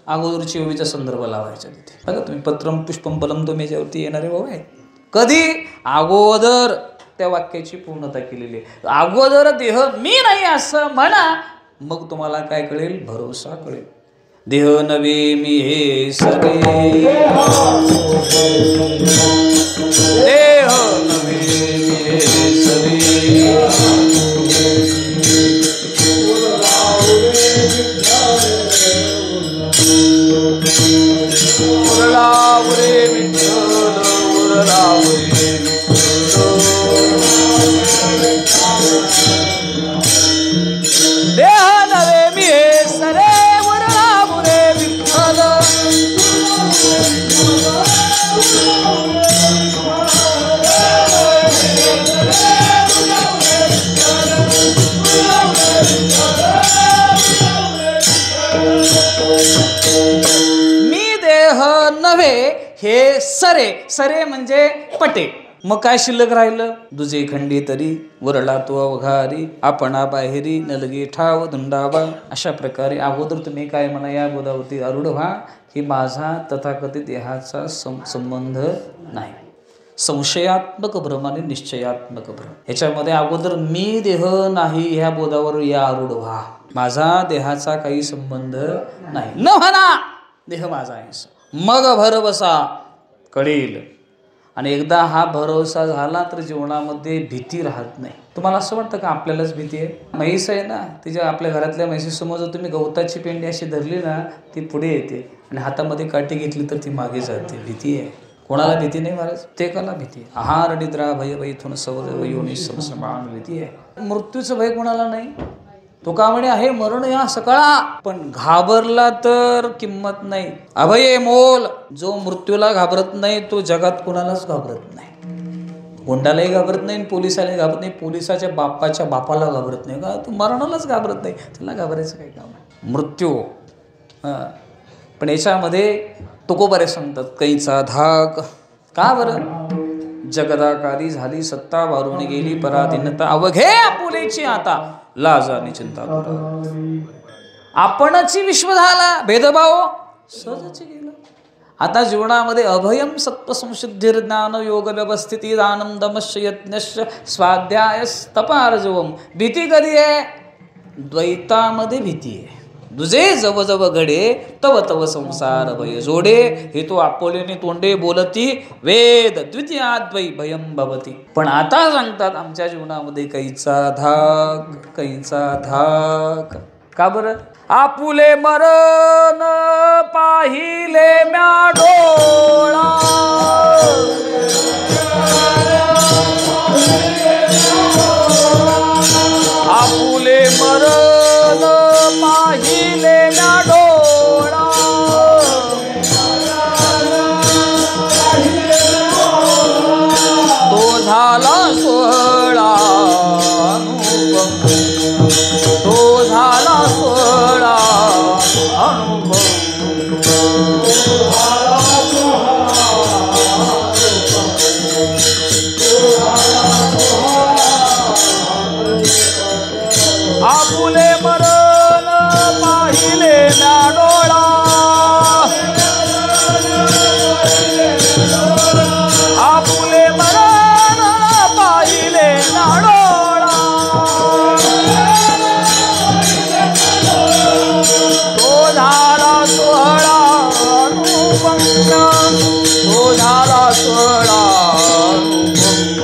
S1: अगोदरची ओवीचा संदर्भ लावायचा तिथे. बघा तुम्ही पत्रम पुष्पम फलम तो मेच्यावरती येणारे भाऊ आहेत. कधी अगोदर त्या वाक्याची पूर्णता केलेली आहे. अगोदर देह मी नाही असं म्हणा, मग तुम्हाला काय कळेल? भरोसा कळेल. देह नवे मी हे सरे, देह नवे मी हे सरे, हे सरे, सरे म्हणजे पटे. मग काय शिल्लक राहिलं? दुजे खंडी तरी वरला तो अवघारी, आपणा बाहेरी नलगे ठाव धुंडावा. अशा प्रकारे अगोदर तुम्ही काय म्हणा, या गोदावती आरूढ व्हा, ही माझा तथाकथित देहाचा संबंध नाही. संशयात्मक भ्रम आणि निश्चयात्मक भ्रम, ह्याच्यामध्ये अगोदर मी देह नाही ह्या बोधावर या आरूढ व्हा. माझा देहाचा काही संबंध नाही, न म्हणा देह माझा आहे, मग भरवसा कळेल. आणि एकदा हा भरोसा झाला तर जीवनामध्ये भीती राहत नाही. तुम्हाला असं वाटतं का आपल्यालाच भीती आहे? म्हैस आहे ना, तिच्या आपल्या घरातल्या म्हैसीसमोर जर तुम्ही गवताची पेंडी अशी धरली ना, ती पुढे येते आणि हातामध्ये काठी घेतली तर ती मागे जाते. भीती आहे. कोणाला भीती नाही महाराज? ते काला भीती. आहार निद्रा भय वैथून सवय योनी समसमान भीती आहे. मृत्यूचं भय कोणाला नाही? तो का म्हणे आहे मरण या सकाळा, पण घाबरला तर किंमत नाही. अभये मोल. जो मृत्यूला घाबरत नाही तो जगात कोणालाच घाबरत नाही. गुंडालाही घाबरत नाही, पोलिसालाही घाबरत नाही, पोलिसाच्या बापाच्या बापाला घाबरत नाही का? तो मरणालाच घाबरत नाही, त्याला घाबरायचं काही काम आहे? मृत्यू. पण याच्यामध्ये तुकोबारे सांगतात कैचा धाक. का बरं? जगदाकारी झाली सत्ता, वारून गेली पराधीनता, अवघे आपुलेची आता लाज आणि चिंता दूर. आपणची विश्व झाला, भेदभाव सहजच गेलं. आता जीवनामध्ये अभयम सत्व संशुद्धिर ज्ञान योग व्यवस्थिती आनंदमश्य यज्ञश्य स्वाध्यायस्तपार्जवम. भीती कधी आहे? द्वैतामध्ये भीती आहे. दुजे जव जव घडे तव तव संसार भय जोडे, हे तो आपोलेने तोंडे बोलती वेद द्वितीयाद्वै भयम भवती. पण आता सांगतात आमच्या जीवनामध्ये कैचा धाक, कैचा धाक. का बरं? आपुले मरण पाहिले म्या डोळा, आपुले मरण पाहिले म्या डोळा, तो झाला सोहळा अनुभव, तो झाला सोहळा अनुभव. आपुले मरण पाहिले म्या डोळा, आपुले मरण पाहिले म्या डोळा, तो झाला सोहळा अनुभंग, तो झाला सोहळा अनुभंग.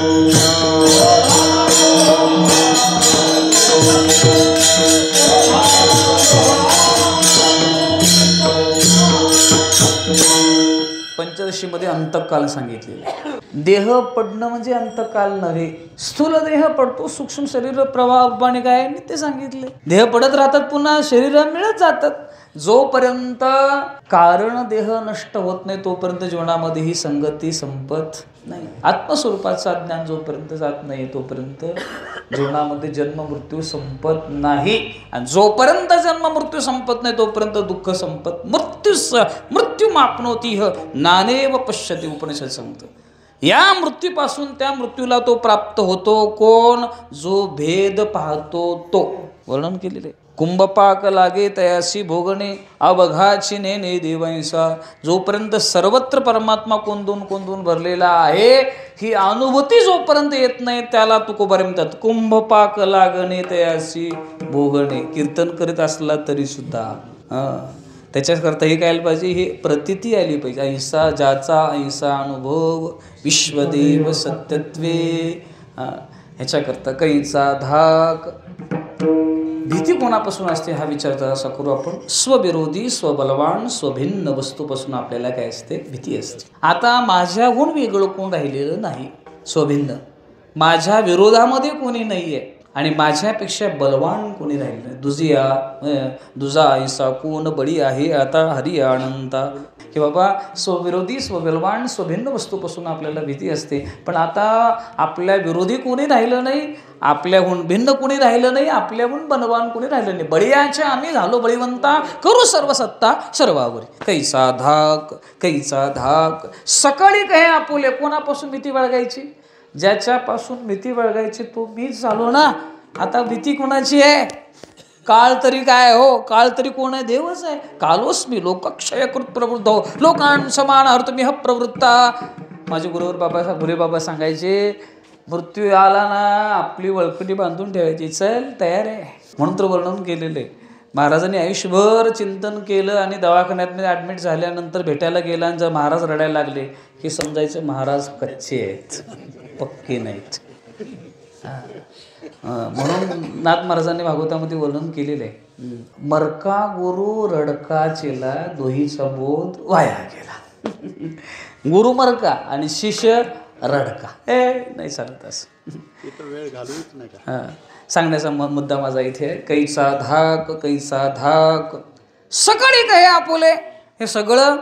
S1: पंचदशीमध्ये अंतकाल सांगितलेला. देह पडणं म्हणजे अंतकाल नव्हे. स्थूल देह पडतो, सूक्ष्म शरीर प्रवाहाने काय मी ते सांगितले. देह पडत राहतात, पुन्हा शरीर मिळत जातात. जोपर्यंत कारण देह नष्ट होत नाही तोपर्यंत जीवनामध्ये ही संगती संपत नाही. आत्मस्वरूपाचा ज्ञान जोपर्यंत जात नाही तोपर्यंत जीवनामध्ये जन्म मृत्यू संपत नाही. आणि जोपर्यंत जन्म मृत्यू संपत नाही तोपर्यंत दुःख संपत मृत्यू मापनोती नानेव पश्यती. उपनिषद सांगतं या मृत्यूपासून त्या मृत्यूला तो प्राप्त होतो. कोण? जो भेद पाहतो तो. वर्णन केलेले. कुंभपाक लागे तयासी भोगणे, अवघाची नेने देवैसा. जोपर्यंत सर्वत्र परमात्मा कोंदून कोंदून भरलेला आहे, ही अनुभूती जोपर्यंत येत नाही त्याला तुकोबारे म्हणतात कुंभपाक लागणे तयासी भोगणे. कीर्तन करीत असला तरी सुद्धा त्याच्याकरता हे काय पाहिजे? हे प्रतीती आली पाहिजे. अहिंसा ज्याचा अहिंसा अनुभव विश्वदेव सत्यत्वे. ह्याच्याकरता कैचा धाक. भीती कोणापासून असते हा विचार जरासा करू आपण. स्वविरोधी, स्वबलवान, स्वभिन्न वस्तूपासून आपल्याला काय असते? भीती असते. आता माझ्याहून वेगळं कोण राहिलेलं नाही. स्वभिन्न, माझ्या विरोधामध्ये कोणी नाही आहे आणि माझ्यापेक्षा बलवान कोणी राहिलं नाही. दुजा ऐसा कोण बळी आहे आता हरी अनंता. की बाबा स्वविरोधी स्वबलवान स्वभिन्न वस्तूपासून आपल्याला भीती असते, पण आता आपल्या विरोधी कोणी राहिलं नाही, आपल्याहून भिन्न कोणी राहिलं नाही, आपल्याहून बलवान कोणी राहिलं नाही. बळीयाचे आम्ही झालो बळीवंता, करू सर्व सत्ता सर्वावरी. कैसा धाक सकाळी काय आपुले. कोणापासून भीती बाळगायची? ज्याच्यापासून भीती बाळगायची तो मीच झालो ना. आता भीती कोणाची आहे? काळ तरी काय हो, काळ तरी कोण आहे? देवच आहे. कालोस्मी लोकक्षयकृत प्रवृद्ध लोकान समान हर्तमिह प्रवृत्ता. माझे गुरे बाबा सांगायचे, मृत्यू आला ना आपली वळकटी बांधून ठेवायची, चल तयार आहे. म्हणून तर वर्णन केलेलं आहे. महाराजांनी आयुष्यभर चिंतन केलं आणि दवाखान्यात ॲडमिट झाल्यानंतर भेटायला गेला आणि जर महाराज रडायला लागले हे समजायचं महाराज कच्चे आहेत, पक्के नाहीत. म्हणून नाथ महाराजांनी भागवतामध्ये वर्णन केलेलं आहे, मरका गुरु रडका चेला दोहीचा बोध वाया गेला. गुरु मरका आणि शिष्य रडका. नाही चालत असं.
S2: वेळ घालवूच नाही का?
S1: सांगण्याचा मुद्दा माझा इथे आहे. कैसा धाक सकाळी काय आपुले. हे सगळं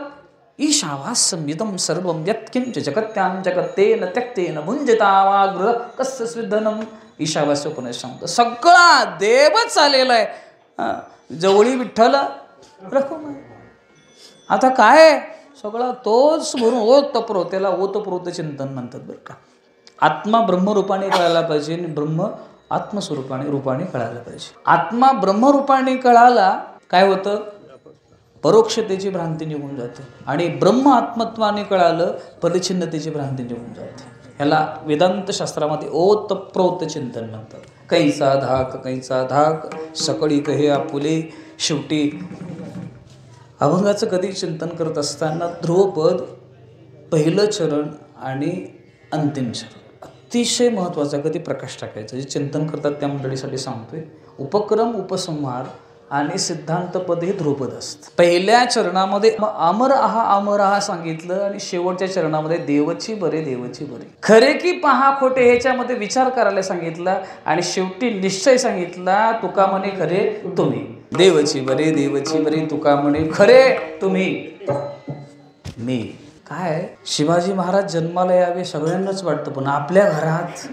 S1: ईशावास संयुतम सर्वं यत्किंच जगत्यां जगत्तेन त्यक्तेन भुंजता वाग्र कस्य स्विद्धनम. ईशावास्य उपनिषद सांगतो सगळा देवच आलेला आहे. जवळी विठ्ठल रखुमाई. आता काय सगळं तोच भरून ओतप्रो, त्याला ओतप्रोत चिंतन म्हणतात बरं का. आत्मा ब्रह्मरूपाने कळायला पाहिजे आणि ब्रह्म आत्मस्वरूपाने कळायला पाहिजे. आत्मा ब्रह्मरूपाने कळाला काय होतं? परोक्षतेची भ्रांती निघून जाते. आणि ब्रह्म आत्मत्वाने कळालं परिच्छिन्नतेची भ्रांती निघून जाते. ह्याला वेदांत शास्त्रामध्ये ओतप्रोत चिंतन म्हणतात. कैसा धाक सकळी कहे आपुले. शेवटी अभंगाचं कधी चिंतन करत असताना ध्रुवपद, पहिलं चरण आणि अंतिम चरण अतिशय महत्त्वाचं. कधी प्रकाश टाकायचं. जे चिंतन करतात त्या मंडळीसाठी सांगतोय. उपक्रम, उपसंहार आणि सिद्धांतपद हे ध्रुवपद असतं. पहिल्या चरणामध्ये अमर आहा सांगितलं आणि शेवटच्या चरणामध्ये देवची बरे खरे की पहा खोटे ह्याच्यामध्ये विचार करायला सांगितला आणि शेवटी निश्चय सांगितला. तुका म्हणे खरे तुम्ही, देवची बरे तुका म्हणे खरे तुम्ही. मी काय शिवाजी महाराज जन्माला यावे सगळ्यांनाच वाटतं, पण आपल्या घरात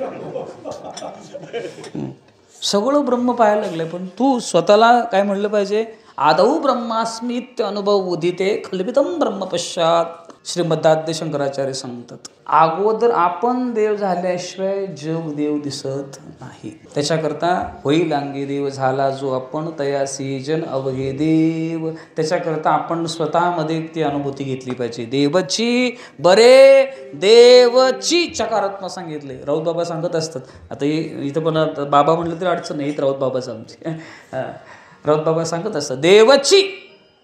S1: सगळं ब्रह्म पाहायला लागलंय. पण तू स्वतःला काय म्हणलं पाहिजे? आदौ ब्रह्मास्मित्य अनुभव उदिते कल्पितम ब्रह्म पश्चात. श्रीमदाद्य शंकराचार्य सांगतात अगोदर आपण देव झाल्याशिवाय जग देव दिसत नाही. त्याच्याकरता होईल अंगी देव झाला जो आपण तयासी जन अवघे देव. त्याच्याकरता आपण स्वतःमध्ये ती अनुभूती घेतली पाहिजे. देवची बरे देवची चकारात्मक सांगितले. राऊत बाबा सांगत असतात. आता इथं पण बाबा म्हटलं तरी अडचण नाही, राऊत बाबाच आमची. राऊत बाबा सांगत असतात देवची.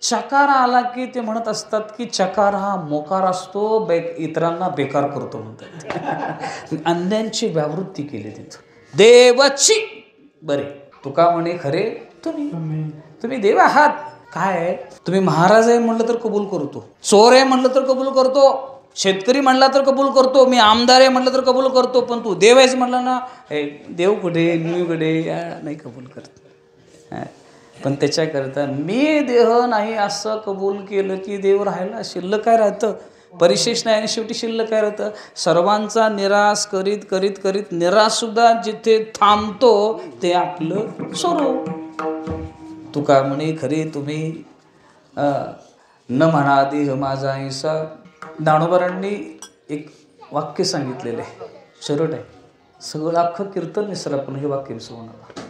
S1: चकार आला की ते म्हणत असतात की चकार हा मोकार असतो, इतरांना बेकार करतो म्हणतात. अंध्यांची व्यावृत्ती केली तिथं. देवची बरे तुका म्हणे खरे तुम्ही देव आहात. काय तुम्ही महाराज आहे म्हणलं तर कबूल करतो, चोर आहे म्हणलं तर कबूल करतो, शेतकरी म्हणला तर कबूल करतो, मी आमदार आहे म्हटलं तर कबूल करतो, पण तू देव आहेस म्हणला ना, देव कुठे मी कुठे नाही कबूल करत. पण त्याच्याकरता मी देह नाही असं कबूल केलं की देव राहायला शिल्लक काय राहतं? परिशेष नाही. आणि शेवटी शिल्लक काय राहतं? सर्वांचा निराश करीत करीत करीत निराशसुद्धा जिथे थांबतो ते आपलं स्वरूप. तुका म्हणे खरे तुम्ही न म्हणा देह माझा ऐसा. ज्ञानोबांनी एक वाक्य सांगितलेलं आहे, शरट आहे. सगळं अख्खं कीर्तन निसर आपण हे वाक्य विसरू नका.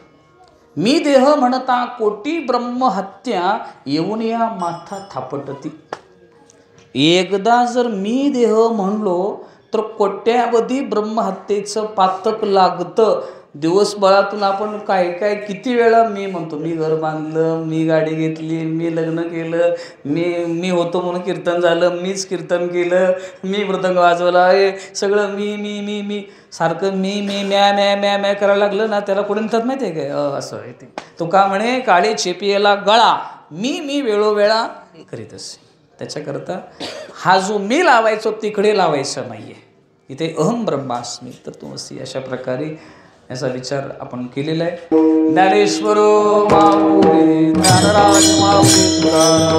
S1: मी देह म्हणता कोटी ब्रह्म हत्या येऊन या माथा थापटती. एकदा जर मी देह म्हणलो तर कोट्यावधी ब्रह्महत्येचं पातक लागतं. दिवसभरातून आपण काय काय किती वेळा मी म्हणतो. मी घर बांधलं, मी गाडी घेतली, मी लग्न केलं, मी होतो म्हणून कीर्तन झालं, मीच कीर्तन केलं, मी मृदंग वाजवला, हे सगळं मी सारखं मी म्या करायला लागलं ना, त्याला कोणी म्हणतात माहिती आहे काय? असं आहे ते. तुका म्हणे काळे चेपियेला गळा. मी वेळोवेळा करीत असे. त्याच्याकरता हा जो मी लावायचो तिकडे लावायचा नाही आहे. इथे अहम ब्रह्मास्मी तर तू अशी अशा प्रकारे याचा विचार आपण केलेला आहे. ज्ञानेश्वर माऊली, ज्ञानराज माऊली तुकाराम